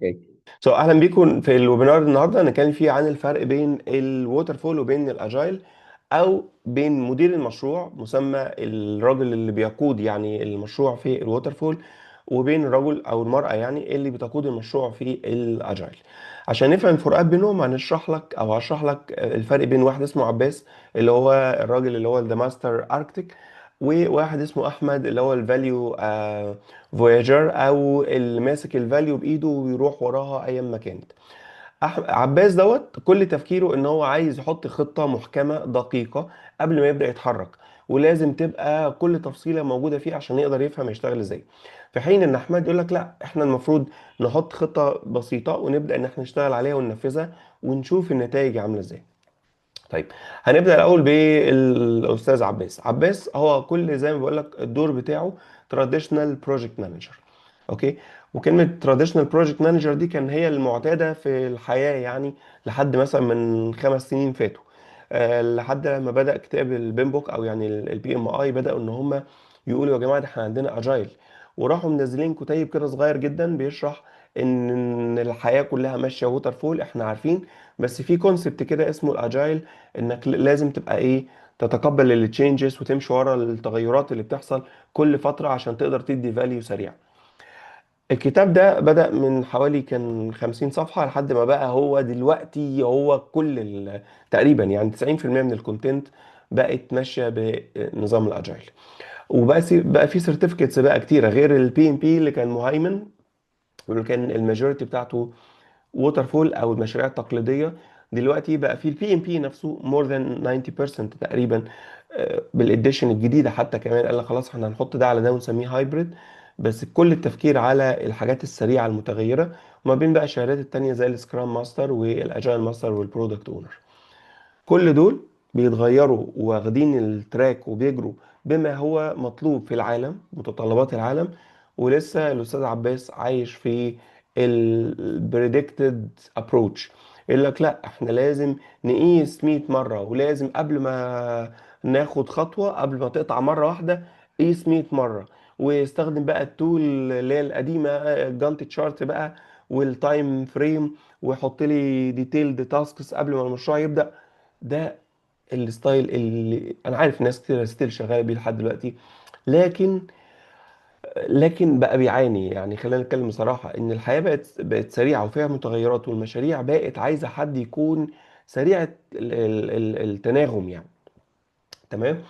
اوكي. اهلا بيكم في الويبينار. النهارده هنتكلم فيه عن الفرق بين الووتر فول وبين الاجايل، او بين مدير المشروع مسمى الراجل اللي بيقود يعني المشروع في الووتر فول، وبين الرجل او المرأة يعني اللي بتقود المشروع في الاجايل. عشان نفهم الفروقات بينهم هشرح لك الفرق بين واحد اسمه عباس اللي هو الراجل اللي هو ذا ماستر اركتيك، وواحد اسمه احمد اللي هو الفاليو فوياجر، او اللي ماسك الفاليو بايده ويروح وراها ايا ما كانت. عباس دوت كل تفكيره ان هو عايز يحط خطة محكمة دقيقة قبل ما يبدأ يتحرك، ولازم تبقى كل تفصيلة موجودة فيه عشان يقدر يفهم يشتغل ازاي. في حين ان احمد يقول لك لا، احنا المفروض نحط خطة بسيطة ونبدأ ان احنا نشتغل عليها وننفذها ونشوف النتائج عاملة ازاي. طيب، هنبدأ الأول بالأستاذ عباس. عباس هو كل زي ما بقول لك الدور بتاعه traditional project manager. أوكي. وكلمة traditional project manager دي كان هي المعتادة في الحياة يعني لحد مثلا من 5 سنين فاتوا، لحد لما بدأ كتاب البين بوك أو يعني البي ام اي بدأوا إن هم يقولوا يا جماعة ده احنا عندنا اجايل، وراحوا منزلين كتيب كده صغير جدا بيشرح إن الحياة كلها ماشية ووتر فول، احنا عارفين، بس في كونسبت كده اسمه الاجايل، انك لازم تبقى ايه، تتقبل التشينجز وتمشي ورا التغيرات اللي بتحصل كل فترة عشان تقدر تدي فاليو سريع. الكتاب ده بدأ من حوالي كان 50 صفحة لحد ما بقى هو دلوقتي هو كل تقريبا يعني 90% من الكونتنت بقت ماشية بنظام الاجايل. وبقى بقى في سيرتيفيكتس بقى كتيرة غير البي ام بي اللي كان مهيمن، واللي كان الماجوريتي بتاعته ووتر فول او المشاريع التقليديه. دلوقتي بقى في البي ام بي نفسه مور ذان 90% تقريبا، بالاديشن الجديده حتى كمان قال لك خلاص احنا هنحط ده على ده ونسميه هايبريد، بس كل التفكير على الحاجات السريعه المتغيره، وما بين بقى الشهادات التانيه زي السكرام ماستر والاجايل ماستر والبرودكت اونر. كل دول بيتغيروا واخدين التراك وبيجروا بما هو مطلوب في العالم، متطلبات العالم. ولسه الأستاذ عباس عايش في البريدكتد ابروتش، يقول لك لا احنا لازم نقيس 100 مرة، ولازم قبل ما ناخد خطوة قبل ما تقطع مرة واحدة قيس 100 مرة. ويستخدم بقى التول اللي هي القديمة الجانت تشارت بقى والتايم فريم، ويحط لي ديتيلد تاسكس قبل ما المشروع يبدأ. ده الستايل اللي انا عارف ناس كتير ستيل شغاله بيه لحد دلوقتي، لكن بقى بيعاني. يعني خلينا نتكلم بصراحه ان الحياه بقت سريعه وفيها متغيرات، والمشاريع بقت عايزه حد يكون سريع التناغم يعني. تمام.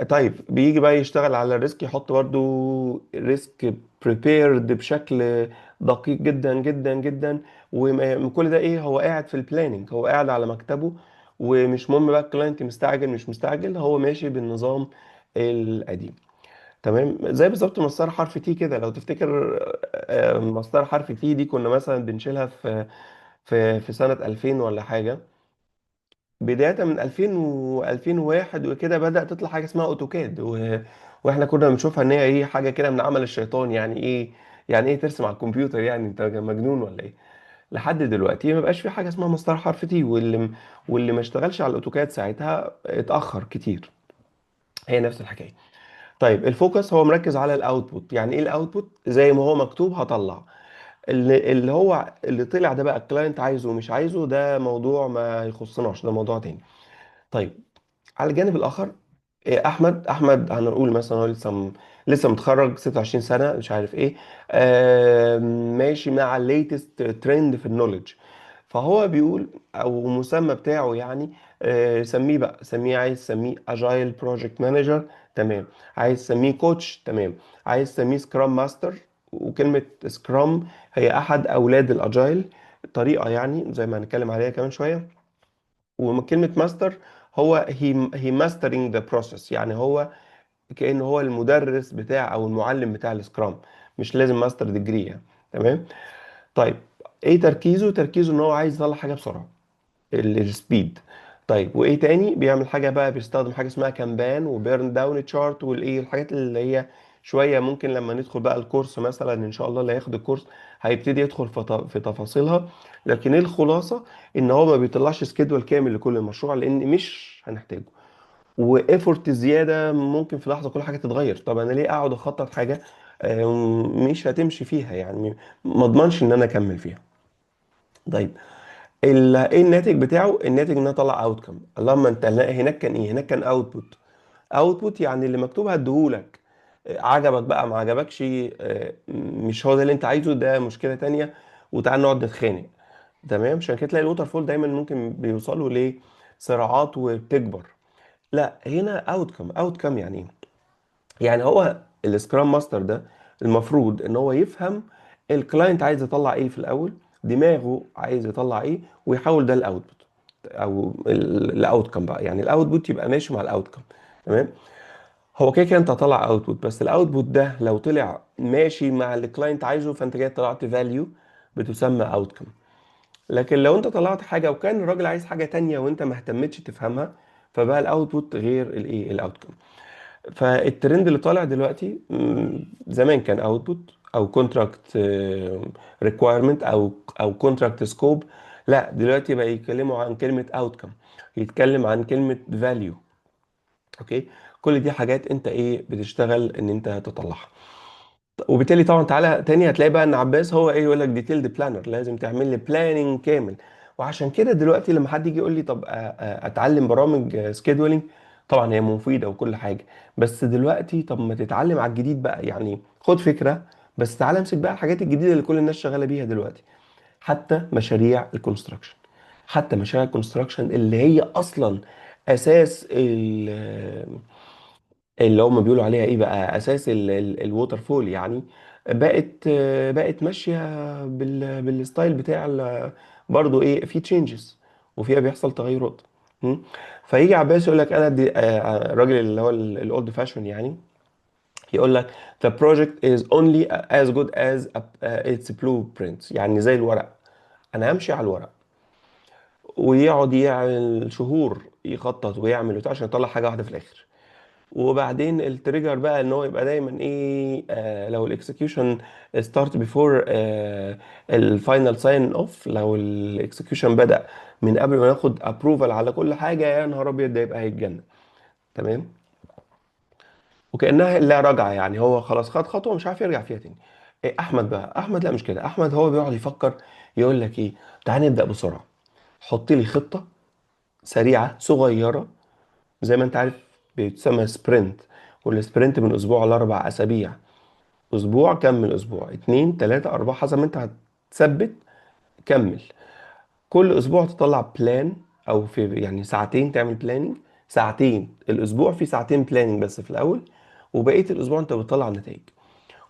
طيب بيجي بقى يشتغل على الريسك، يحط برضو ريسك بريبيرد بشكل دقيق جدا جدا جدا. وكل ده ايه، هو قاعد في البلاننج، هو قاعد على مكتبه، ومش مهم بقى الكلاينت مستعجل مش مستعجل، هو ماشي بالنظام القديم. تمام، زي بالظبط مسطره حرف تي كده لو تفتكر. مسطره حرف تي دي كنا مثلا بنشيلها في سنة 2000 ولا حاجة. بداية من 2000 و 2001 وكده بدأت تطلع حاجة اسمها اوتوكاد واحنا كنا بنشوفها ان هي ايه، حاجة كده من عمل الشيطان. يعني ايه، يعني ايه ترسم على الكمبيوتر؟ يعني انت مجنون ولا ايه؟ لحد دلوقتي ما بقاش في حاجة اسمها مسطرة حرف تي، واللي ما اشتغلش على الاوتوكاد ساعتها اتأخر كتير. هي نفس الحكاية. طيب الفوكس هو مركز على الاوتبوت. يعني ايه الاوتبوت؟ زي ما هو مكتوب هطلع. اللي طلع ده بقى الكلاينت عايزه ومش عايزه، ده موضوع ما يخصناش، ده موضوع تاني. طيب، على الجانب الاخر احمد هنقول مثلا هو لسه متخرج 26 سنه مش عارف ايه، ماشي مع الليتست ترند في النولج. فهو بيقول او المسمى بتاعه يعني، سميه بقى، عايز سميه اجايل بروجكت مانجر، تمام. عايز سميه كوتش، تمام. عايز سميه سكرام ماستر. وكلمه سكرام هي احد اولاد الاجايل، طريقه يعني زي ما هنتكلم عليها كمان شويه. وكلمة ماستر هو هي ماسترينج ذا بروسيس، يعني هو كأنه هو المدرس بتاع او المعلم بتاع السكرام، مش لازم ماستر ديجري يعني. تمام. طيب، ايه تركيزه؟ ان هو عايز يطلع حاجة بسرعة، السبيد. طيب وايه تاني؟ بيعمل حاجة بقى، بيستخدم حاجة اسمها كانبان وبيرن داون تشارت والايه الحاجات اللي هي شوية ممكن لما ندخل بقى الكورس مثلا ان شاء الله اللي هياخد الكورس هيبتدي يدخل في تفاصيلها. لكن ايه الخلاصة؟ ان هو ما بيطلعش سكيدول كامل لكل المشروع لان مش هنحتاجه، وايفورت زيادة ممكن في لحظة كل حاجة تتغير. طب انا ليه اقعد اخطط حاجة مش هتمشي فيها يعني، ما اضمنش ان انا اكمل فيها. طيب ايه الناتج بتاعه؟ الناتج ان انا اطلع اوتكم. اللهم انت هناك كان ايه؟ هناك كان اوتبوت. اوتبوت يعني اللي مكتوب هديهولك، عجبك بقى ما عجبكش، مش هو ده اللي انت عايزه، ده مشكلة تانية، وتعال نقعد نتخانق. تمام. عشان كده تلاقي الووتر فول دايما ممكن بيوصلوا لصراعات وبتكبر. لا هنا اوتكم. اوتكم يعني ايه؟ يعني هو السكرام ماستر ده المفروض ان هو يفهم الكلاينت عايز يطلع ايه في الاول، دماغه عايز يطلع ايه، ويحول ده الاوتبوت او الاوتكم بقى. يعني الاوتبوت يبقى ماشي مع الاوتكم. تمام. هو كده كده انت هتطلع اوتبوت، بس الاوتبوت ده لو طلع ماشي مع اللي الكلاينت عايزه فانت كده طلعت فاليو بتسمى اوتكم. لكن لو انت طلعت حاجه وكان الراجل عايز حاجه تانية وانت ما اهتمتش تفهمها، فبقى الاوتبوت غير الايه الاوتكم. فالترند اللي طالع دلوقتي، زمان كان اوتبوت او كونتراكت ريكويرمنت او كونتراكت سكوب. لا دلوقتي بقى يتكلموا عن كلمه اوتكم، يتكلم عن كلمه فاليو. اوكي. كل دي حاجات انت ايه بتشتغل ان انت تطلعها. وبالتالي طبعا تعالى تاني هتلاقي بقى ان عباس هو ايه يقول لك ديتيلد بلانر، لازم تعمل لي بلاننج كامل. وعشان كده دلوقتي لما حد يجي يقول لي طب اتعلم برامج سكيدولينج، طبعا هي مفيده وكل حاجه، بس دلوقتي طب ما تتعلم على الجديد بقى، يعني خد فكره بس تعالى امسك بقى الحاجات الجديده اللي كل الناس شغاله بيها دلوقتي. حتى مشاريع الكونستراكشن، حتى مشاريع الكونستراكشن اللي هي اصلا اساس اللي هم بيقولوا عليها ايه بقى، اساس الووتر فول يعني، بقت ماشيه بالستايل بتاع برضو ايه، في تشينجز وفيها بيحصل تغيرات. م? فيجي عباس يقول لك انا دي الراجل اللي هو الاولد فاشون يعني، يقول لك the project is only as good as its blueprint. يعني زي الورق، انا همشي على الورق، ويقعد يعمل شهور يخطط ويعمل وبتاع عشان يطلع حاجه واحده في الاخر. وبعدين التريجر بقى ان هو يبقى دايما ايه، لو الاكسكيوشن ستارت بيفور الفاينل ساين اوف، لو الاكسكيوشن بدأ من قبل ما ناخد ابروفال على كل حاجه، يا نهار ابيض ده يبقى هيتجنن. تمام. وكانها لا رجعه، يعني هو خلاص خد خطوه مش عارف يرجع فيها تاني. احمد بقى، احمد لا مش كده، احمد هو بيقعد يفكر، يقول لك ايه، تعال نبدأ بسرعه، حط لي خطه سريعه صغيره. زي ما انت عارف بيتسمى سبرنت، والسبرنت من اسبوع لاربع اسابيع. اسبوع كمل، اسبوع اتنين تلاتة اربعة حسب ما انت هتثبت، كمل. كل اسبوع تطلع بلان، او في يعني ساعتين تعمل بلاننج. ساعتين الاسبوع في ساعتين بلاننج بس في الاول، وبقية الاسبوع انت بتطلع نتائج.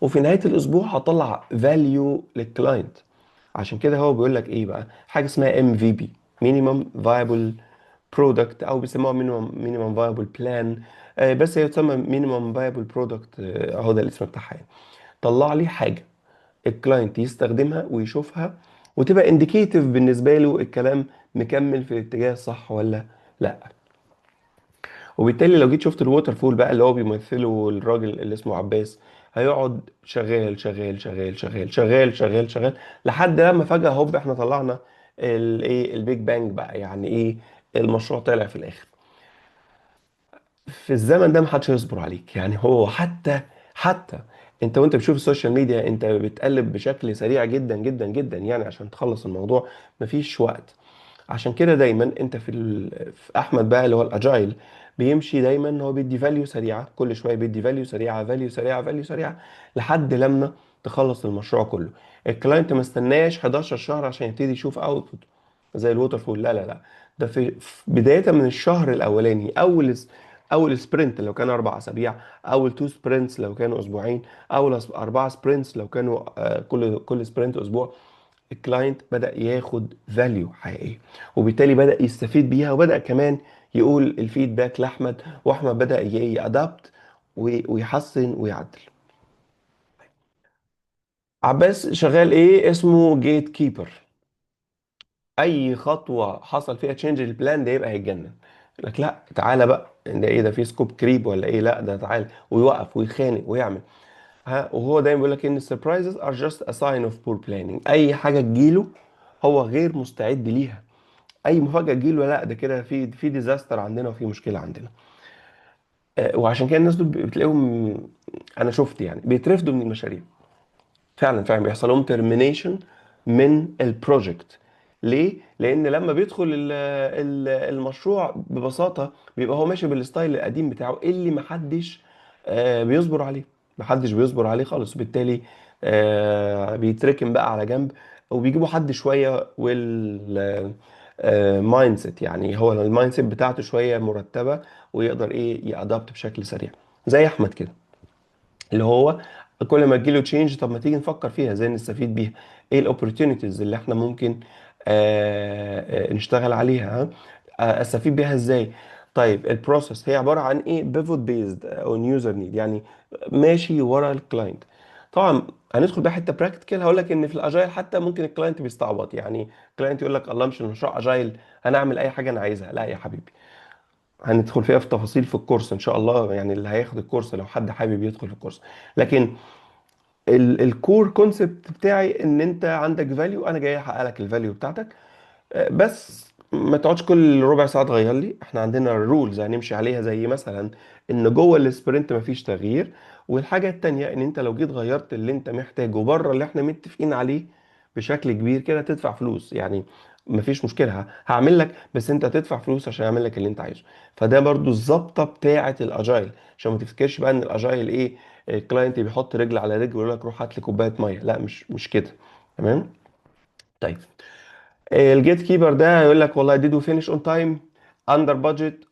وفي نهاية الاسبوع هطلع فاليو للكلاينت. عشان كده هو بيقول لك ايه بقى، حاجة اسمها ام في بي، مينيمم فايبل برودكت، او بيسموها مينيمم فايبل بلان. بس هي تسمى مينيمم فايبل برودكت، هو ده الاسم بتاعها يعني. طلع لي حاجه الكلاينت يستخدمها ويشوفها، وتبقى انديكيتيف بالنسبه له الكلام مكمل في الاتجاه الصح ولا لا. وبالتالي لو جيت شفت الووتر فول بقى اللي هو بيمثله الراجل اللي اسمه عباس، هيقعد شغال شغال شغال شغال شغال شغال شغال لحد لما فجأة هوب احنا طلعنا الايه البيج بانج بقى، يعني ايه، المشروع طلع في الاخر. في الزمن ده محدش هيصبر عليك. يعني هو حتى انت وانت بتشوف السوشيال ميديا انت بتقلب بشكل سريع جدا جدا جدا يعني عشان تخلص الموضوع، مفيش وقت. عشان كده دايما انت في احمد بقى اللي هو الاجايل، بيمشي دايما ان هو بيدي فاليو سريعه، كل شويه بيدي فاليو سريعه، فاليو سريعه، فاليو سريعه، لحد لما تخلص المشروع كله. الكلاينت ما استناش 11 شهر عشان يبتدي يشوف اوتبوت زي الووتر فول، لا لا لا. ده في بدايه من الشهر الاولاني، اول سبرنت لو كان 4 اسابيع، اول تو سبرنتس لو كانوا اسبوعين، اول 4 سبرنتس لو كانوا كل سبرنت اسبوع، الكلاينت بدأ ياخد فاليو حقيقية، وبالتالي بدأ يستفيد بيها، وبدأ كمان يقول الفيدباك لأحمد، وأحمد بدأ يأدابت ويحسن ويعدل. عباس شغال ايه اسمه جيت كيبر. اي خطوه حصل فيها تشينج البلان ده يبقى هيتجنن. يقول لك لا تعالى بقى، ده ايه ده، في سكوب كريب ولا ايه، لا ده تعالى، ويوقف ويخانق ويعمل. ها، وهو دايما بيقول لك ان السربرايزز ار جاست ا ساين اوف بور بلاننج. اي حاجه تجيله هو غير مستعد ليها. اي مفاجاه تجيله لا ده كده في ديزاستر عندنا وفي مشكله عندنا. وعشان كده الناس دول بتلاقيهم، انا شفت يعني بيترفدوا من المشاريع. فعلا فعلا بيحصل لهم ترمينيشن من البروجكت. ليه؟ لان لما بيدخل المشروع ببساطه بيبقى هو ماشي بالستايل القديم بتاعه اللي محدش بيصبر عليه. محدش بيصبر عليه خالص، وبالتالي بيتركن بقى على جنب، وبيجيبوا حد شويه وال مايند سيت، يعني هو المايند سيت بتاعته شويه مرتبه، ويقدر ايه يادابت بشكل سريع. زي احمد كده، اللي هو كل ما تجيله تشينج، طب ما تيجي نفكر فيها ازاي نستفيد بيها، ايه الاوبورتيونيتيز اللي احنا ممكن نشتغل عليها، ها؟ استفيد بيها ازاي. طيب البروسيس هي عباره عن ايه؟ بيفوت بيزد اون يوزر نيد، يعني ماشي ورا الكلاينت. طبعا هندخل بقى حته براكتيكال، هقول لك ان في الاجايل حتى ممكن الكلاينت بيستعبط، يعني الكلاينت يقول لك الله مش المشروع اجايل انا اعمل اي حاجه انا عايزها. لا يا حبيبي، هندخل فيها في تفاصيل في الكورس ان شاء الله، يعني اللي هياخد الكورس لو حد حابب يدخل في الكورس. لكن الكور كونسبت بتاعي ان انت عندك فاليو، انا جاي احقق لك الفاليو بتاعتك. بس ما تقعدش كل ربع ساعه تغير لي. احنا عندنا رولز هنمشي عليها، زي مثلا ان جوه السبرنت مفيش تغيير. والحاجه التانيه ان انت لو جيت غيرت اللي انت محتاجه بره اللي احنا متفقين عليه بشكل كبير كده تدفع فلوس يعني. مفيش مشكله، هعمل لك، بس انت هتدفع فلوس عشان اعمل لك اللي انت عايزه. فده برضو الظبطه بتاعه الاجايل، عشان ما تفتكرش بقى ان الاجايل ايه، الكلاينت بيحط رجل على رجل ويقول لك روح هات لي كوبايه ميه. لا، مش كده. تمام. طيب الجيت كيبر ده يقول لك والله did we finish on time under budget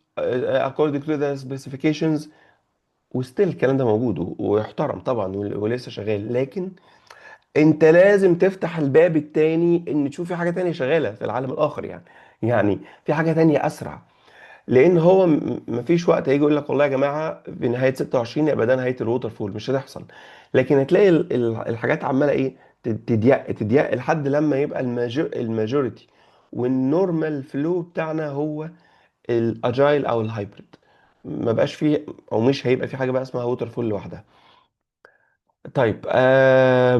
according to the specifications. وستيل الكلام ده موجود ويحترم طبعا ولسه شغال، لكن انت لازم تفتح الباب التاني ان تشوف في حاجه تانية شغاله في العالم الاخر يعني. يعني في حاجه تانية اسرع. لان هو مفيش وقت هيجي يقول لك والله يا جماعه بنهايه 26 يبقى ده نهايه الووتر فول، مش هتحصل. لكن هتلاقي الحاجات عماله ايه، تضيق تضيق لحد لما يبقى الماجوريتي والنورمال فلو بتاعنا هو الاجايل او الهايبريد. ما بقاش فيه، او مش هيبقى في حاجه بقى اسمها ووتر فول لوحدها. طيب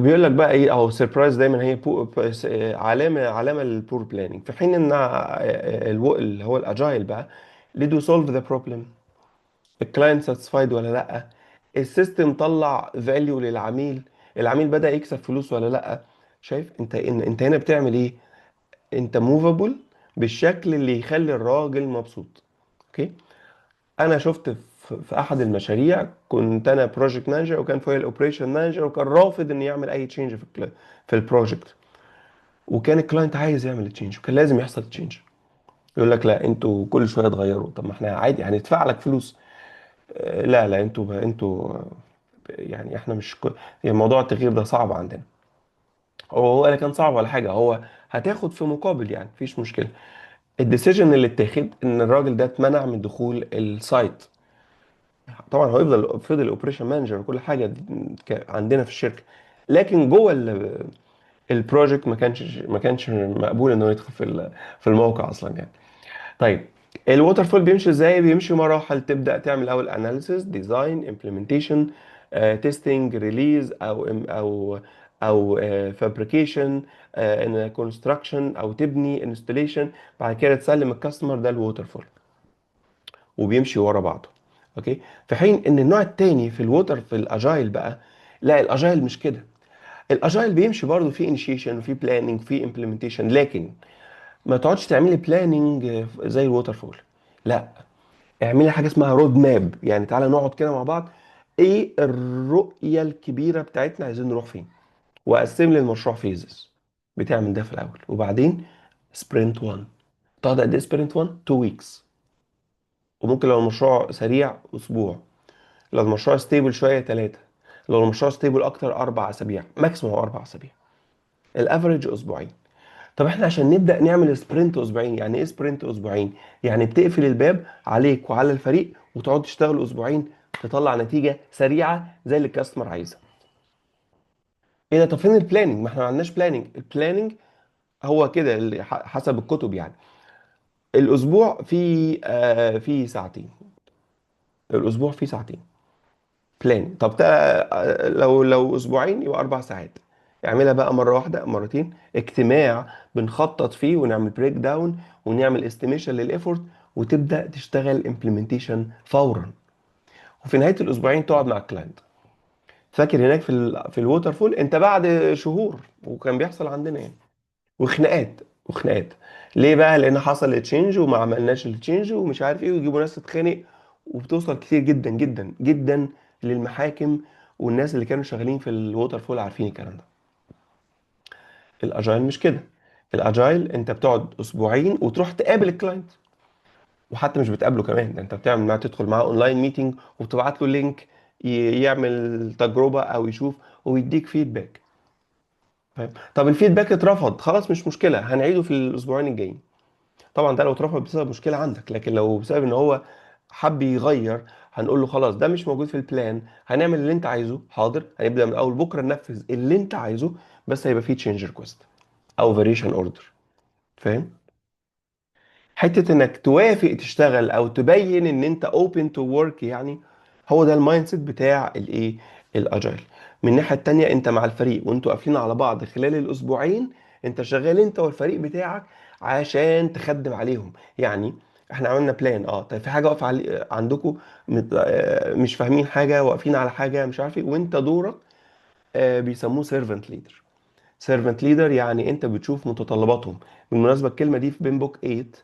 بيقول لك بقى ايه، او سربرايز دايما هي علامه للبور بلاننج، في حين ان اللي هو الاجايل بقى did we solve the problem، الكلاينت ساتسفايد ولا لا، السيستم طلع فاليو للعميل، العميل بدأ يكسب فلوس ولا لا. شايف انت ان انت هنا بتعمل ايه؟ انت موفابل بالشكل اللي يخلي الراجل مبسوط. اوكي. انا شفت في احد المشاريع، كنت انا بروجكت مانجر وكان فوقي الاوبريشن مانجر، وكان رافض انه يعمل اي تشينج في البروجكت. وكان الكلاينت عايز يعمل تشينج، وكان لازم يحصل تشينج. يقول لك لا انتوا كل شويه تغيروا، طب ما احنا عادي هندفع لك فلوس. لا لا، انتوا يعني احنا مش يعني موضوع التغيير ده صعب عندنا. هو اللي كان صعب ولا حاجه، هو هتاخد في مقابل يعني مفيش مشكله. الديسيجن اللي اتاخد ان الراجل ده اتمنع من دخول السايت. طبعا هو فضل اوبريشن مانجر وكل حاجه عندنا في الشركه، لكن جوه البروجكت ما كانش مقبول انه يدخل في الموقع اصلا يعني. طيب الووتر فول بيمشي ازاي؟ بيمشي مراحل. تبدا تعمل اول اناليسيس، ديزاين، امبلمنتيشن، تيستنج، ريليز، او فابريكيشن، كونستراكشن، او تبني انستليشن، بعد كده تسلم الكاستمر. ده الووتر فول، وبيمشي ورا بعضه. اوكي. في حين ان النوع التاني في الووتر في الاجايل بقى، لا الاجايل مش كده. الاجايل بيمشي برضه في انيشيشن وفي بلاننج وفي امبلمنتيشن، لكن ما تقعدش تعملي بلاننج زي الووتر فول. لا، اعملي حاجه اسمها رود ماب. يعني تعالى نقعد كده مع بعض، ايه الرؤيه الكبيره بتاعتنا، عايزين نروح فين، وقسم لي المشروع فيزز. بتعمل ده في الاول، وبعدين سبرنت 1. تقعد قد ايه سبرنت 1؟ 2 ويكس. وممكن لو المشروع سريع اسبوع، لو المشروع ستيبل شويه 3، لو المشروع ستيبل اكتر 4 اسابيع، ماكسيموم 4 اسابيع. الافريج اسبوعين. طب احنا عشان نبدا نعمل سبرنت اسبوعين، يعني ايه سبرنت اسبوعين؟ يعني بتقفل الباب عليك وعلى الفريق وتقعد تشتغل اسبوعين، تطلع نتيجه سريعه زي اللي الكاستمر عايزها. ايه ده؟ طب فين البلاننج؟ ما احنا ما عندناش بلاننج. البلاننج هو كده حسب الكتب يعني. الاسبوع فيه ساعتين. الاسبوع فيه ساعتين بلان. طب لو اسبوعين يبقى 4 ساعات. اعملها بقى مره واحده، مرتين، اجتماع بنخطط فيه ونعمل بريك داون ونعمل استيميشن للايفورت، وتبدا تشتغل امبلمنتيشن فورا. وفي نهايه الاسبوعين تقعد مع الكلاينت. فاكر هناك في الووتر فول انت بعد شهور، وكان بيحصل عندنا يعني، وخناقات وخناقات. ليه بقى؟ لان حصل تشينج وما عملناش التشينج ومش عارف ايه، ويجيبوا ناس تتخانق، وبتوصل كتير جدا جدا جدا للمحاكم. والناس اللي كانوا شغالين في الووتر فول عارفين الكلام ده. الاجايل مش كده. الاجايل انت بتقعد اسبوعين وتروح تقابل الكلاينت، وحتى مش بتقابله كمان، ده انت بتعمل معاه، تدخل معاه اونلاين ميتنج وبتبعت له لينك يعمل تجربة او يشوف ويديك فيدباك. فاهم؟ طب الفيدباك اترفض، خلاص مش مشكلة، هنعيده في الاسبوعين الجايين. طبعا ده لو اترفض بسبب مشكلة عندك، لكن لو بسبب ان هو حب يغير، هنقول له خلاص ده مش موجود في البلان، هنعمل اللي انت عايزه، حاضر، هنبدأ من اول بكرة ننفذ اللي انت عايزه، بس هيبقى فيه تشينج ريكوست او فاريشن اوردر. فاهم؟ حته انك توافق تشتغل او تبين ان انت open to work يعني، هو ده المايند سيت بتاع الايه، الاجايل. من الناحيه التانيه انت مع الفريق وانتوا قافلين على بعض خلال الاسبوعين، انت شغال انت والفريق بتاعك عشان تخدم عليهم يعني. احنا عملنا بلان، طيب في حاجه واقفه عندكم، مش فاهمين حاجه، واقفين على حاجه مش عارف ايه، وانت دورك بيسموه سيرفنت ليدر. سيرفنت ليدر يعني انت بتشوف متطلباتهم. بالمناسبه الكلمه دي في بين بوك 8،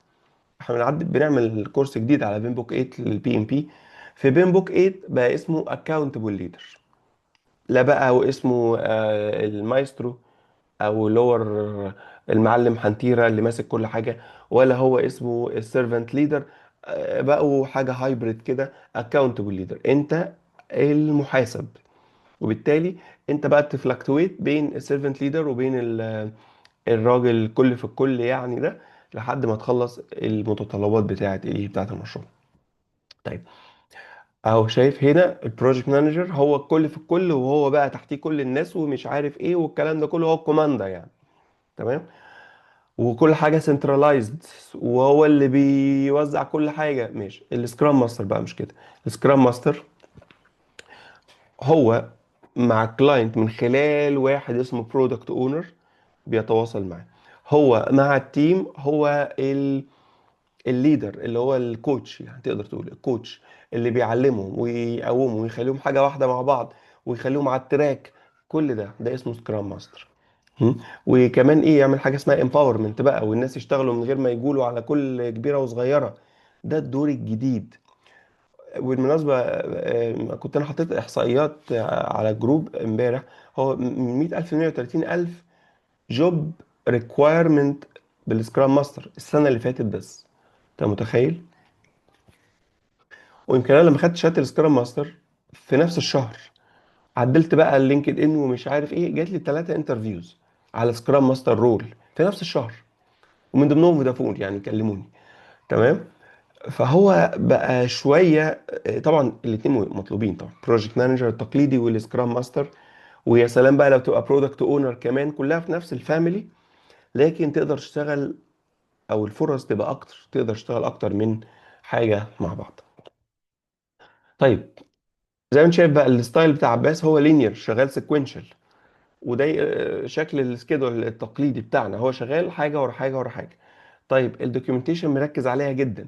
احنا بنعمل كورس جديد على بين بوك 8 للبي ام بي. في بين بوك 8 بقى اسمه اكاونتبل ليدر. لا بقى هو اسمه المايسترو، او اللي هو المعلم حنتيرة اللي ماسك كل حاجة، ولا هو اسمه السيرفنت ليدر. بقوا حاجة هايبرد كده. اكاونتبل ليدر انت المحاسب، وبالتالي انت بقى تفلكتويت بين السيرفنت ليدر وبين الراجل الكل في الكل يعني ده، لحد ما تخلص المتطلبات بتاعت المشروع. طيب، اهو شايف هنا البروجكت مانجر هو الكل في الكل، وهو بقى تحتيه كل الناس ومش عارف ايه والكلام ده كله، هو الكوماندا يعني. تمام. وكل حاجه سنترلايزد، وهو اللي بيوزع كل حاجه. ماشي. السكرام ماستر بقى مش كده. السكرام ماستر هو مع الكلاينت من خلال واحد اسمه برودكت اونر بيتواصل معاه. هو مع التيم هو الليدر، اللي هو الكوتش يعني، تقدر تقول الكوتش اللي بيعلمهم ويقومهم ويخليهم حاجة واحدة مع بعض، ويخليهم على التراك. كل ده اسمه سكرام ماستر. وكمان ايه، يعمل حاجة اسمها امباورمنت بقى، والناس يشتغلوا من غير ما يقولوا على كل كبيرة وصغيرة. ده الدور الجديد. وبالمناسبة كنت انا حطيت احصائيات على الجروب امبارح. هو من 100,000 ل 130,000 جوب ريكوايرمنت بالسكرام ماستر السنة اللي فاتت بس. انت متخيل؟ ويمكن انا لما خدت شهاده السكرام ماستر في نفس الشهر، عدلت بقى اللينكد ان ومش عارف ايه، جات لي 3 انترفيوز على سكرام ماستر رول في نفس الشهر، ومن ضمنهم فودافون يعني كلموني. تمام. فهو بقى شويه طبعا الاثنين مطلوبين طبعا، بروجكت مانجر التقليدي والسكرام ماستر. ويا سلام بقى لو تبقى برودكت اونر كمان، كلها في نفس الفاميلي. لكن تقدر تشتغل، او الفرص تبقى اكتر، تقدر تشتغل اكتر من حاجه مع بعض. طيب، زي ما انت شايف بقى الستايل بتاع عباس هو لينير، شغال سيكوينشال. وده شكل السكيدول التقليدي بتاعنا، هو شغال حاجه ورا حاجه ورا حاجه. طيب الدوكيومنتيشن مركز عليها جدا.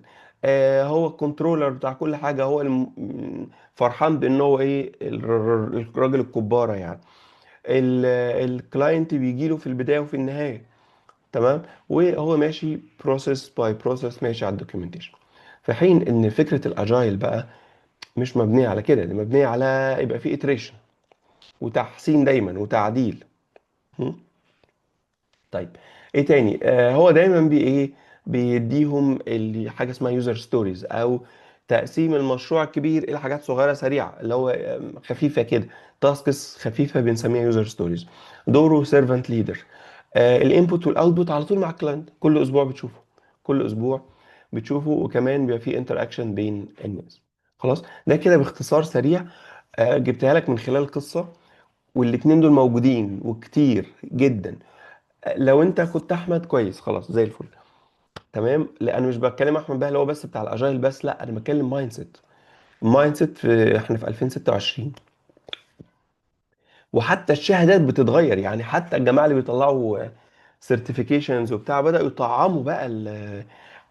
هو الكنترولر بتاع كل حاجه، هو فرحان بان هو ايه، الراجل الكباره يعني. الكلاينت بيجي له في البدايه وفي النهايه. تمام. وهو ماشي بروسيس باي بروسيس، ماشي على الدوكيومنتيشن. في حين ان فكره الاجايل بقى مش مبنيه على كده، دي مبنيه على يبقى في iteration وتحسين دايما وتعديل. م? طيب، ايه تاني؟ هو دايما ايه، بيديهم حاجه اسمها يوزر ستوريز، او تقسيم المشروع الكبير الى حاجات صغيره سريعه، اللي هو خفيفه كده، تاسكس خفيفه بنسميها يوزر ستوريز. دوره سيرفنت ليدر. الانبوت والاوتبوت على طول مع الكلاينت، كل اسبوع بتشوفه، كل اسبوع بتشوفه، وكمان بيبقى فيه انتر اكشن بين الناس. خلاص، ده كده باختصار سريع. جبتها لك من خلال قصه، والاتنين دول موجودين وكتير جدا. لو انت كنت احمد كويس خلاص زي الفل. تمام. لا انا مش بتكلم احمد بقى اللي هو بس بتاع الاجايل بس، لا انا بتكلم مايند سيت. المايند سيت احنا في 2026، وحتى الشهادات بتتغير يعني. حتى الجماعه اللي بيطلعوا سيرتيفيكيشنز وبتاع بداوا يطعموا بقى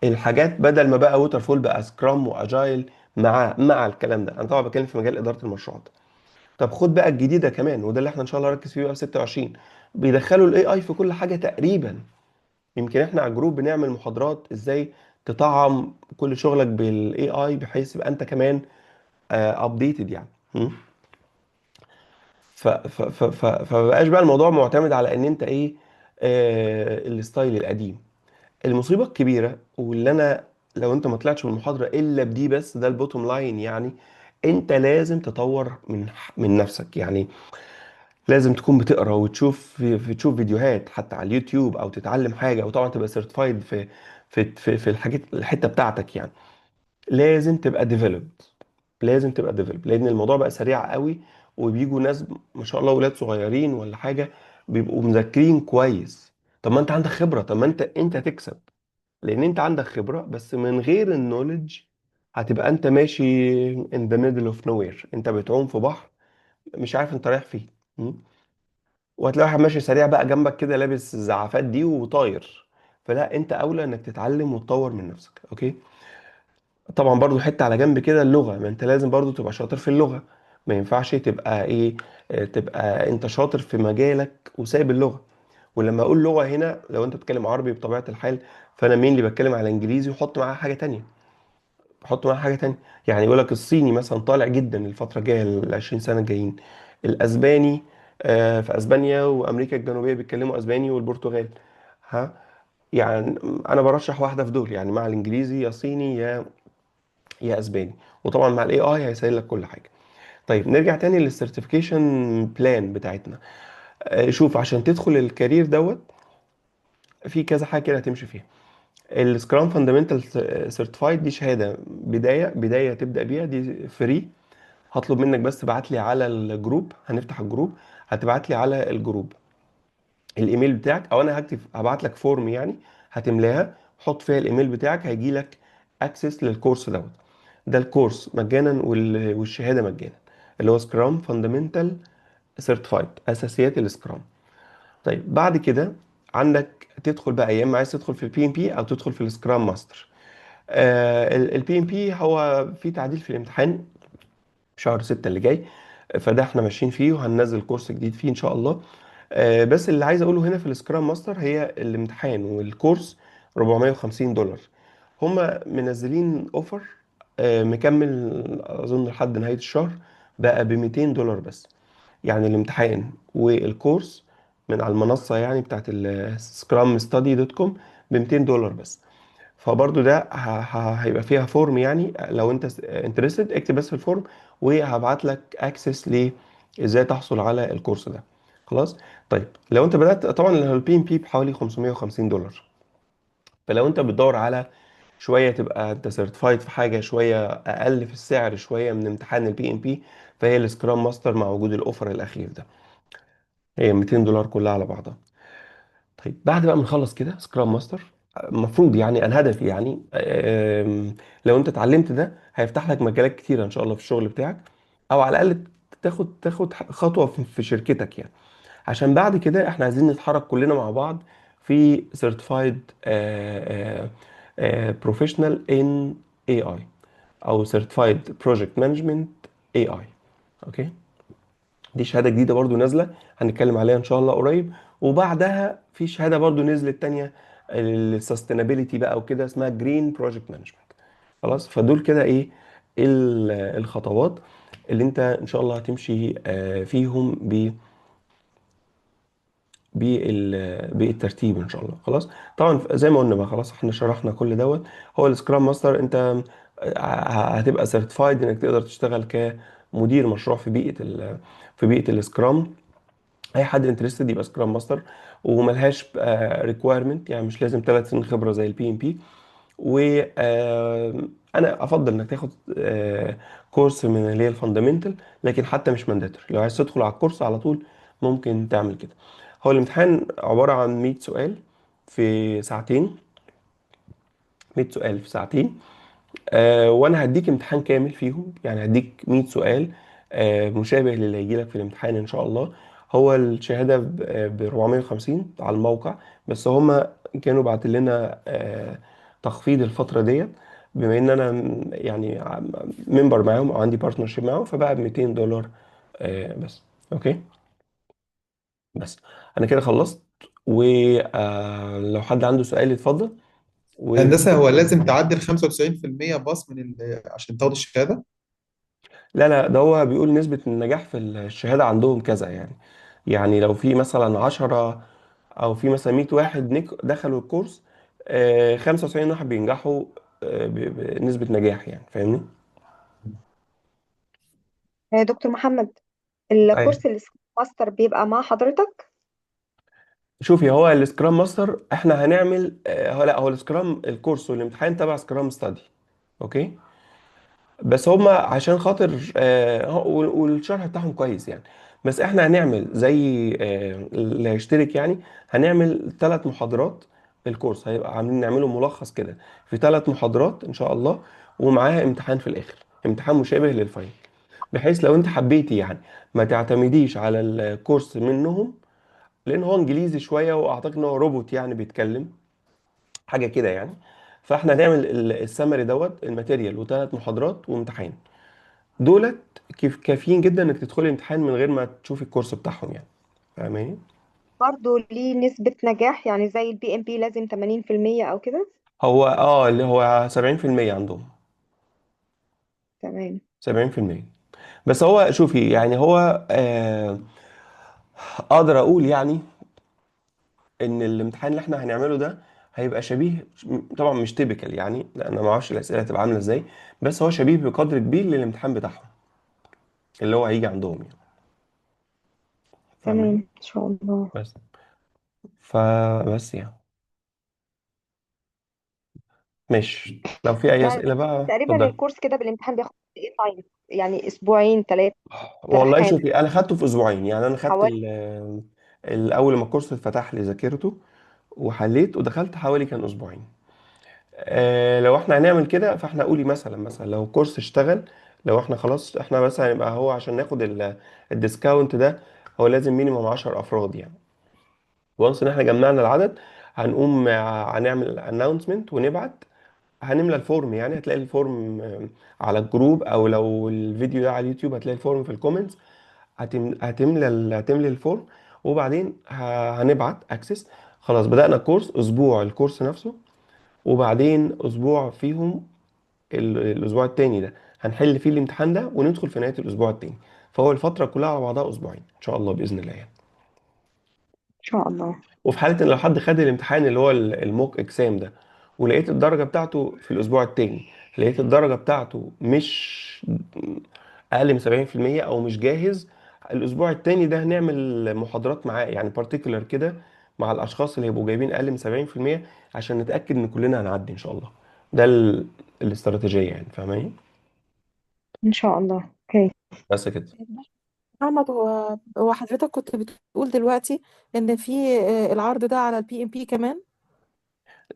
الحاجات، بدل ما بقى ووتر فول بقى سكرام واجايل. مع الكلام ده انا طبعا بتكلم في مجال اداره المشروعات. طب خد بقى الجديده كمان، وده اللي احنا ان شاء الله نركز فيه بقى في 26. بيدخلوا الاي اي في كل حاجه تقريبا. يمكن احنا على الجروب بنعمل محاضرات ازاي تطعم كل شغلك بالاي اي بحيث يبقى انت كمان ابديتد يعني. م? فمبقاش بقى الموضوع معتمد على ان انت ايه، الستايل القديم. المصيبه الكبيره واللي انا، لو انت ما طلعتش من المحاضره الا بدي بس، ده البوتوم لاين يعني. انت لازم تطور من نفسك يعني. لازم تكون بتقرا وتشوف تشوف فيديوهات حتى على اليوتيوب، او تتعلم حاجه، وطبعا تبقى سيرتيفايد في الحاجات الحته بتاعتك يعني. لازم تبقى ديفلوبد. لازم تبقى ديفلوب، لان الموضوع بقى سريع قوي. وبيجوا ناس ما شاء الله ولاد صغيرين ولا حاجه بيبقوا مذاكرين كويس. طب ما انت عندك خبره، طب ما انت تكسب. لان انت عندك خبره، بس من غير النولج هتبقى انت ماشي in the middle of nowhere. انت بتعوم في بحر مش عارف انت رايح فين. م? وهتلاقي واحد ماشي سريع بقى جنبك كده لابس الزعافات دي وطاير. فلا، انت اولى انك تتعلم وتطور من نفسك. اوكي. طبعا برضو حته على جنب كده، اللغه، ما انت لازم برضو تبقى شاطر في اللغه. ما ينفعش تبقى ايه، تبقى انت شاطر في مجالك وسايب اللغه. ولما اقول لغه هنا، لو انت بتتكلم عربي بطبيعه الحال، فانا مين اللي بتكلم على انجليزي وحط معاها حاجه تانية. حط معاها حاجه تانية. يعني يقول لك الصيني مثلا طالع جدا الفتره الجايه، ال 20 سنه الجايين. الاسباني، في اسبانيا وامريكا الجنوبيه بيتكلموا اسباني، والبرتغال. ها. يعني انا برشح واحده في دول يعني، مع الانجليزي يا صيني يا اسباني. وطبعا مع الاي اي هيسهل لك كل حاجه. طيب نرجع تاني للسيرتيفيكيشن بلان بتاعتنا. شوف، عشان تدخل الكارير دوت، في كذا حاجه كده هتمشي فيها. السكرام فاندامنتال سيرتيفايد دي شهاده بدايه تبدا بيها، دي فري. هطلب منك بس تبعت لي على الجروب، هنفتح الجروب. هتبعت لي على الجروب الايميل بتاعك، او انا هبعت لك فورم يعني. هتملاها، حط فيها الايميل بتاعك، هيجي لك اكسس للكورس دوت. ده الكورس مجانا، والشهاده مجانا. اللي هو سكرام فاندامنتال سيرتيفايد، اساسيات السكرام. طيب بعد كده عندك تدخل بقى، يا اما عايز تدخل في البي ام بي او تدخل في السكرام ماستر. البي ام بي هو في تعديل في الامتحان شهر 6 اللي جاي. فده احنا ماشيين فيه، وهننزل كورس جديد فيه ان شاء الله. بس اللي عايز اقوله هنا في السكرام ماستر، هي الامتحان والكورس $450. هما منزلين اوفر مكمل اظن لحد نهاية الشهر، بقى $200 بس. يعني الامتحان والكورس من على المنصة يعني بتاعت السكرام ستادي دوت كوم ب $200 بس. فبرضو ده هيبقى فيها فورم يعني، لو انت انترستد اكتب بس في الفورم، وهبعت لك اكسس ل ازاي تحصل على الكورس ده. خلاص. طيب لو انت بدأت، طبعا البي ام بي بحوالي $550. فلو انت بتدور على شويه تبقى انت سيرتيفايد في حاجه شويه اقل في السعر شويه من امتحان البي ام بي، فهي السكرام ماستر مع وجود الاوفر الاخير ده، هي $200 كلها على بعضها. طيب بعد بقى ما نخلص كده سكرام ماستر، المفروض يعني انا هدفي يعني، لو انت اتعلمت ده هيفتح لك مجالات كتيره ان شاء الله في الشغل بتاعك، او على الاقل تاخد خطوه في شركتك يعني. عشان بعد كده احنا عايزين نتحرك كلنا مع بعض في سيرتيفايد بروفيشنال ان اي اي، او سيرتيفايد بروجكت مانجمنت اي اي. اوكي. دي شهاده جديده برضو نازله، هنتكلم عليها ان شاء الله قريب. وبعدها في شهاده برضو نزلت تانية، السستينابيليتي بقى وكده، اسمها جرين بروجكت مانجمنت. خلاص. فدول كده ايه الخطوات اللي انت ان شاء الله هتمشي فيهم بالترتيب ان شاء الله. خلاص. طبعا زي ما قلنا بقى، خلاص احنا شرحنا كل دوت. هو السكرام ماستر، انت هتبقى سيرتيفايد انك تقدر تشتغل كمدير مشروع في بيئة السكرام. اي حد انترستد يبقى سكرام ماستر، وملهاش ريكويرمنت يعني، مش لازم 3 سنين خبرة زي البي ام بي. وانا افضل انك تاخد كورس من اللي هي الفاندامنتال، لكن حتى مش مانداتوري. لو عايز تدخل على الكورس على طول ممكن تعمل كده. هو الامتحان عبارة عن 100 سؤال في ساعتين. 100 سؤال في ساعتين. وانا هديك امتحان كامل فيهم يعني، هديك 100 سؤال مشابه للي هيجي لك في الامتحان ان شاء الله. هو الشهاده ب 450 على الموقع. بس هما كانوا بعت لنا تخفيض الفتره ديت، بما ان انا يعني ممبر معاهم او عندي بارتنرشيب معاهم، فبقى ب $200 بس. اوكي. بس انا كده خلصت، ولو حد عنده سؤال يتفضل. و هندسة، هو لازم تعدي ال 95% باص عشان تاخد الشهادة؟ لا لا، ده هو بيقول نسبة النجاح في الشهادة عندهم كذا يعني. يعني لو في مثلا 10 او في مثلا 100 واحد دخلوا الكورس، 95 واحد بينجحوا بنسبة نجاح يعني، فاهمني؟ دكتور محمد، ايوه. الكورس السكرام ماستر بيبقى مع حضرتك؟ شوفي، هو السكرام ماستر احنا هنعمل لا، هو السكرام الكورس والامتحان تبع سكرام ستادي. اوكي. بس هما عشان خاطر والشرح بتاعهم كويس يعني. بس احنا هنعمل زي اللي هيشترك يعني، هنعمل 3 محاضرات. الكورس هيبقى عاملين نعمله ملخص كده في 3 محاضرات ان شاء الله، ومعاها امتحان في الاخر، امتحان مشابه للفاينل. بحيث لو انت حبيتي يعني ما تعتمديش على الكورس منهم، لان هو انجليزي شويه، واعتقد ان هو روبوت يعني بيتكلم حاجه كده يعني. فاحنا هنعمل السمري دوت الماتيريال و3 محاضرات وامتحان. دولت كيف كافيين جدا انك تدخلي الامتحان من غير ما تشوفي الكورس بتاعهم يعني. فاهماني؟ برضه ليه نسبة نجاح يعني زي البي ام بي لازم 80% او كده؟ هو اللي هو 70% عندهم. تمام. 70%. بس هو شوفي يعني، هو اقدر اقول يعني ان الامتحان اللي احنا هنعمله ده هيبقى شبيه، طبعا مش تيبيكال يعني، لان انا ما اعرفش الاسئله هتبقى عامله ازاي. بس هو شبيه بقدر كبير للامتحان بتاعهم اللي هو هيجي عندهم يعني. تمام فاهماني؟ ان شاء الله. بس فبس يعني. مش لو في اي يعني اسئله بقى تقريبا اتفضل. الكورس كده بالامتحان بياخد ايه تايم؟ يعني اسبوعين 3؟ والله شوفي، انا خدته في اسبوعين يعني. انا خدت حوالي. الاول ما الكورس اتفتح لي ذاكرته وحليت ودخلت، حوالي كان اسبوعين. لو احنا هنعمل كده، فاحنا قولي مثلا لو الكورس اشتغل، لو احنا خلاص احنا بس هنبقى، هو عشان ناخد الديسكاونت ده هو لازم مينيمم 10 افراد يعني. وانس ان احنا جمعنا العدد، هنقوم هنعمل اناونسمنت ونبعت. هنملى الفورم يعني، هتلاقي الفورم على الجروب، او لو الفيديو ده على اليوتيوب هتلاقي الفورم في الكومنتس. هتملي الفورم، وبعدين هنبعت اكسس. خلاص بدأنا الكورس، اسبوع الكورس نفسه، وبعدين اسبوع فيهم الاسبوع التاني ده هنحل فيه الامتحان ده، وندخل في نهاية الاسبوع التاني. فهو الفترة كلها على بعضها اسبوعين ان شاء الله بإذن الله يعني. ان شاء الله. وفي حالة ان لو حد خد الامتحان اللي هو الموك اكسام ده، ولقيت الدرجة بتاعته في الاسبوع التاني، لقيت الدرجة بتاعته مش اقل من 70% او مش جاهز، الاسبوع التاني ده هنعمل محاضرات معاه يعني بارتيكولر كده، مع الاشخاص اللي هيبقوا جايبين اقل من 70%، عشان نتاكد ان كلنا هنعدي ان شاء الله. ده الاستراتيجيه يعني، فاهماني؟ ان شاء الله. اوكي. بس كده. محمد، هو حضرتك كنت بتقول دلوقتي ان في العرض ده على البي ام بي كمان؟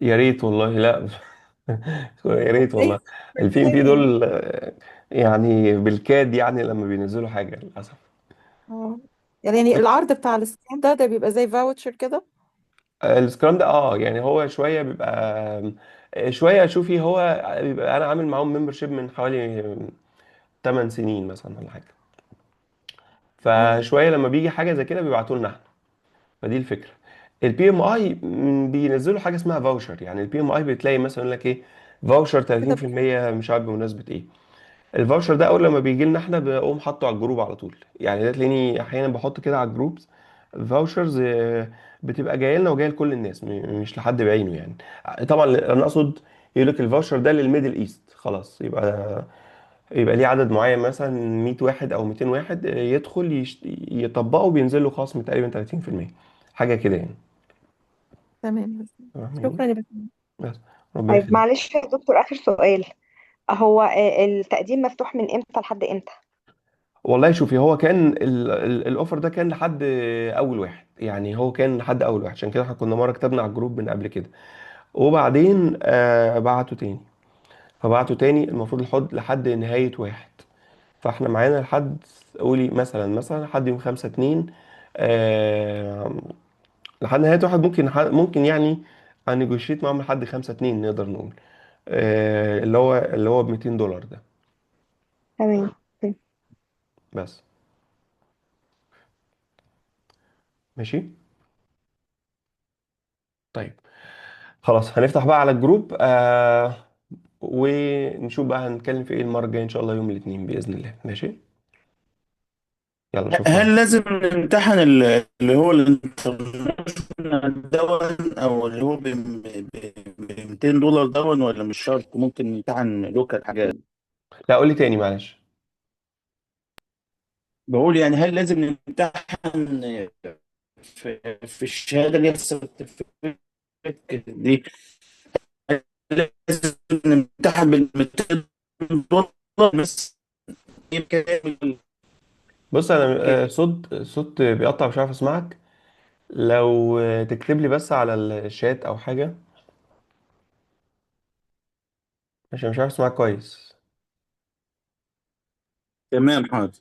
يا ريت والله. لا يا ريت ازاي؟ والله. البي ام بي ازاي؟ دول يعني بالكاد يعني لما بينزلوا حاجه للاسف. اه، يعني العرض بتاع السكرين ده بيبقى زي فاوتشر كده؟ السكرام ده يعني هو شويه بيبقى شويه. شوفي، هو بيبقى انا عامل معاهم ممبرشيب من حوالي 8 سنين مثلا ولا حاجه. اه. فشويه لما بيجي حاجه زي كده بيبعتوا لنا احنا. فدي الفكره. البي ام اي بينزلوا حاجه اسمها فاوشر. يعني البي ام اي بتلاقي مثلا يقول لك ايه، فاوشر كده بجد؟ 30% مش عارف بمناسبه ايه. الفاوشر ده اول لما بيجي لنا احنا بقوم حاطه على الجروب على طول يعني. ده تلاقيني احيانا بحط كده على الجروبز فاوشرز، بتبقى جايه لنا وجايه لكل الناس، مش لحد بعينه يعني. طبعا انا اقصد، يقول لك الفاوشر ده للميدل ايست خلاص، يبقى ليه عدد معين مثلا 100 واحد او 200 واحد يدخل يطبقه، بينزل له خصم تقريبا 30%، حاجه كده يعني. تمام. فاهمين؟ شكرا يا باشمهندس. بس ربنا طيب يخليك. معلش يا دكتور، اخر سؤال. هو التقديم مفتوح من امتى لحد امتى؟ والله شوفي، هو كان الاوفر ده كان لحد اول واحد يعني. هو كان لحد اول واحد، عشان كده احنا كنا مره كتبنا على الجروب من قبل كده، وبعدين بعتوا تاني. فبعتوا تاني المفروض لحد نهايه واحد. فاحنا معانا لحد، قولي مثلا لحد يوم 5/2. آه لحد نهايه واحد، ممكن يعني هنيجوشيت معاهم لحد 5/2 نقدر نقول. اللي هو ب $200 ده. تمام. بس. ماشي. طيب خلاص، هنفتح بقى على الجروب ونشوف بقى هنتكلم في ايه المرة الجاية ان شاء الله يوم الاثنين بإذن الله. ماشي. يلا شكرا. هل لازم نمتحن اللي هو الانترناشونال دون، او اللي هو ب $200 دون، ولا مش شرط ممكن نمتحن لوكال حاجات؟ لا قول لي تاني معلش. بقول يعني هل لازم نمتحن في الشهاده اللي هي السيرتيفيكت دي، هل لازم نمتحن بال $200 بس كامل بص انا كده؟ صوت بيقطع مش عارف اسمعك. لو تكتب لي بس على الشات او حاجة عشان مش عارف اسمعك كويس. تمام، حاضر.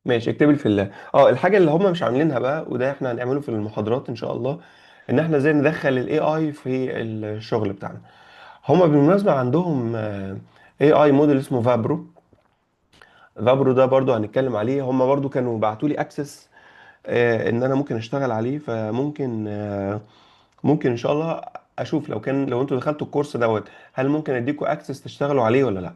ماشي اكتب لي في الحاجة اللي هم مش عاملينها بقى، وده احنا هنعمله في المحاضرات ان شاء الله، ان احنا ازاي ندخل الاي اي في الشغل بتاعنا. هم بالمناسبة عندهم اي اي موديل اسمه فابرو. فابرو ده برضو هنتكلم عليه. هم برضو كانوا بعتوا لي اكسس ان انا ممكن اشتغل عليه، فممكن ممكن ان شاء الله اشوف لو انتوا دخلتوا الكورس دوت، هل ممكن اديكوا اكسس تشتغلوا عليه ولا لا.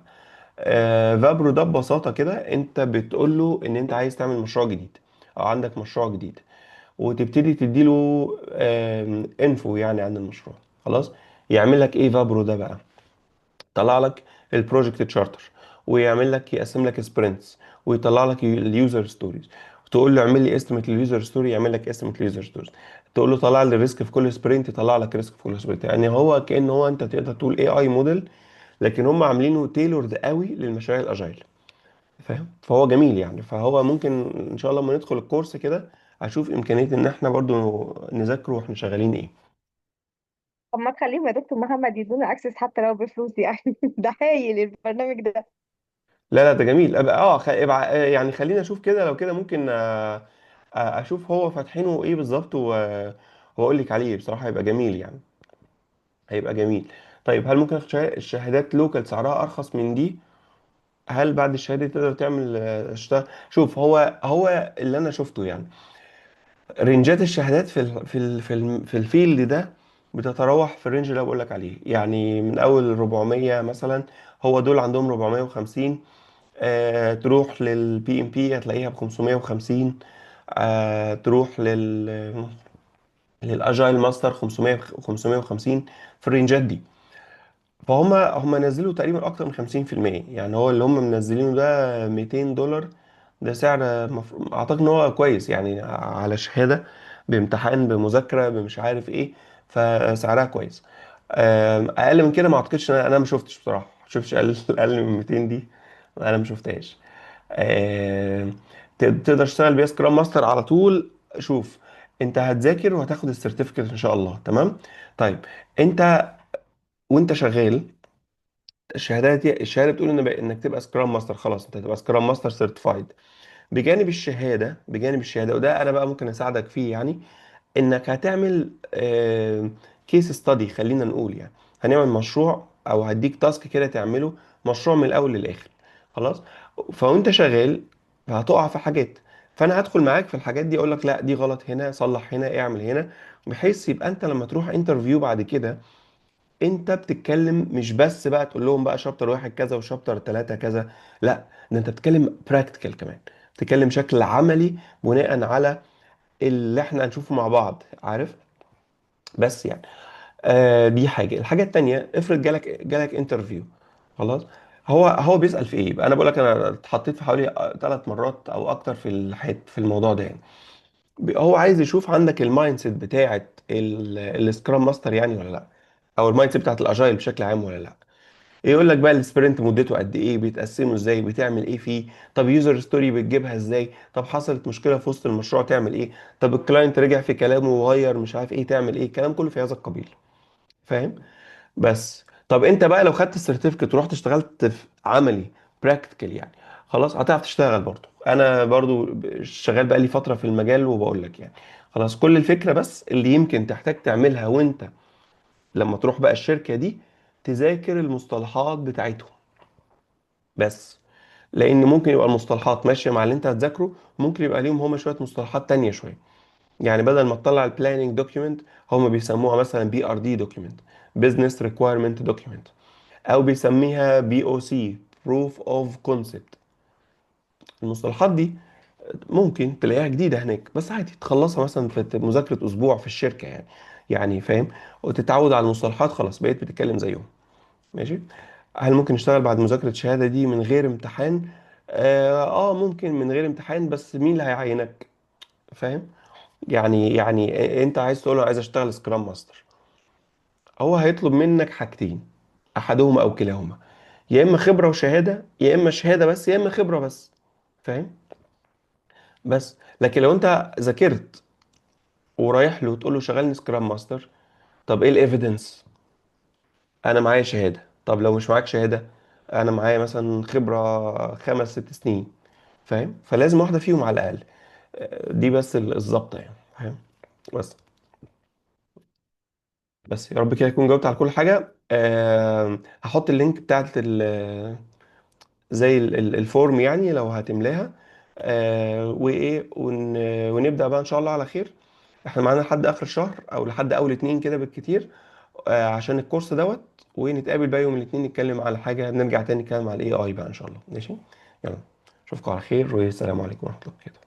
فابرو ده ببساطة كده انت بتقول له ان انت عايز تعمل مشروع جديد او عندك مشروع جديد، وتبتدي تديله انفو يعني عن المشروع. خلاص. يعمل لك ايه فابرو ده بقى؟ يطلع لك البروجكت تشارتر، ويعمل لك يقسم لك سبرنتس، ويطلع لك اليوزر ستوريز. تقول له اعمل لي استيميت لليوزر ستوري، يعمل لك استيميت لليوزر ستوريز. تقول له طلع لي الريسك في كل سبرنت، يطلع لك ريسك في كل سبرنت. يعني هو كأن هو انت تقدر تقول اي اي موديل، لكن هم عاملينه تailored قوي للمشاريع الاجايل. فاهم؟ فهو جميل يعني. فهو ممكن ان شاء الله لما ندخل الكورس كده اشوف امكانية ان احنا برضو نذاكره واحنا شغالين ايه. طب ما تخليهم يا دكتور محمد يدونا اكسس حتى لو بفلوس يعني. ده هايل البرنامج ده. لا لا ده جميل. ابقى يعني خلينا اشوف كده، لو كده ممكن اشوف هو فاتحينه ايه بالظبط واقول لك عليه. بصراحة هيبقى جميل يعني. هيبقى جميل. طيب هل ممكن الشهادات لوكال سعرها ارخص من دي؟ هل بعد الشهادة تقدر تعمل اشتغل؟ شوف هو اللي انا شفته يعني، رينجات الشهادات في الفيلد ده بتتراوح في الرينج اللي أنا بقول لك عليه، يعني من اول 400 مثلا. هو دول عندهم 450. تروح للبي ام بي هتلاقيها ب 550. تروح للاجايل ماستر 500 550 في الرينجات دي. فهم نزلوا تقريبا اكتر من 50%. يعني هو اللي هم منزلينه ده $200. ده سعر اعتقد ان هو كويس يعني على شهادة بامتحان بمذاكرة بمش عارف ايه. فسعرها كويس. اقل من كده ما اعتقدش. انا ما شفتش بصراحة، ما شفتش اقل من 200 دي. انا ما شفتهاش. آم، تقدر تشتغل بيها سكرام ماستر على طول. شوف، انت هتذاكر وهتاخد السيرتيفيكت ان شاء الله. تمام. طيب انت وانت شغال، الشهاده بتقول انك تبقى سكرام ماستر. خلاص انت هتبقى سكرام ماستر سيرتيفايد. بجانب الشهاده وده انا بقى ممكن اساعدك فيه يعني، انك هتعمل كيس ستادي خلينا نقول يعني. هنعمل مشروع او هديك تاسك كده تعمله، مشروع من الاول للاخر. خلاص. فوانت شغال هتقع في حاجات، فانا هدخل معاك في الحاجات دي، اقول لك لا دي غلط هنا، صلح هنا، اعمل هنا. بحيث يبقى انت لما تروح انترفيو بعد كده انت بتتكلم مش بس بقى تقول لهم بقى شابتر واحد كذا وشابتر ثلاثة كذا. لا، ده انت بتتكلم براكتيكال كمان، بتتكلم بشكل عملي بناء على اللي احنا هنشوفه مع بعض. عارف؟ بس يعني دي الحاجة التانية. افرض جالك انترفيو. خلاص. هو بيسأل في ايه بقى؟ انا بقول لك انا اتحطيت في حوالي 3 مرات او اكتر في الموضوع ده يعني. هو عايز يشوف عندك المايند سيت بتاعت السكرام ماستر يعني ولا لا، او المايند سيت بتاعت الاجايل بشكل عام ولا لا. يقول لك بقى السبرنت مدته قد ايه، بيتقسموا ازاي، بتعمل ايه فيه، طب يوزر ستوري بتجيبها ازاي، طب حصلت مشكله في وسط المشروع تعمل ايه، طب الكلاينت رجع في كلامه وغير مش عارف ايه تعمل ايه. الكلام كله في هذا القبيل. فاهم؟ بس طب انت بقى لو خدت السيرتيفيكت ورحت اشتغلت في عملي براكتيكال يعني، خلاص هتعرف تشتغل برضه. انا برضه شغال بقى لي فتره في المجال وبقول لك يعني. خلاص كل الفكره بس اللي يمكن تحتاج تعملها وانت لما تروح بقى الشركه دي، تذاكر المصطلحات بتاعتهم بس. لان ممكن يبقى المصطلحات ماشيه مع اللي انت هتذاكره، ممكن يبقى ليهم هما شويه مصطلحات تانية شويه. يعني بدل ما تطلع البلاننج دوكيمنت، هم بيسموها مثلا BRD دوكيمنت، بزنس ريكويرمنت دوكيمنت، او بيسميها BOC، بروف اوف كونسبت. المصطلحات دي ممكن تلاقيها جديده هناك، بس عادي تخلصها مثلا في مذاكره اسبوع في الشركه يعني. يعني فاهم، وتتعود على المصطلحات، خلاص بقيت بتتكلم زيهم. ماشي. هل ممكن نشتغل بعد مذاكره الشهاده دي من غير امتحان؟ ممكن من غير امتحان، بس مين اللي هيعينك؟ فاهم. يعني انت عايز تقول له عايز اشتغل سكرام ماستر، هو هيطلب منك حاجتين، احدهما او كلاهما، يا اما خبره وشهاده، يا اما شهاده بس، يا اما خبره بس. فاهم. بس لكن لو انت ذاكرت ورايح له تقول له شغلني سكرام ماستر، طب ايه الايفيدنس؟ انا معايا شهاده. طب لو مش معاك شهاده، انا معايا مثلا خبره 5 6 سنين. فاهم. فلازم واحده فيهم على الاقل. دي بس الظابطه يعني. فاهم. بس. بس يا رب كده اكون جاوبت على كل حاجه. هحط اللينك بتاعت زي الفورم يعني لو هتملاها. وايه ونبدا بقى ان شاء الله على خير. احنا معانا لحد اخر الشهر او لحد اول اتنين كده بالكتير، عشان الكورس دوت. ونتقابل بقى يوم الاثنين نتكلم على حاجه، نرجع تاني نتكلم على AI بقى ان شاء الله. ماشي. يلا. اشوفكم على خير، والسلام عليكم ورحمه الله وبركاته.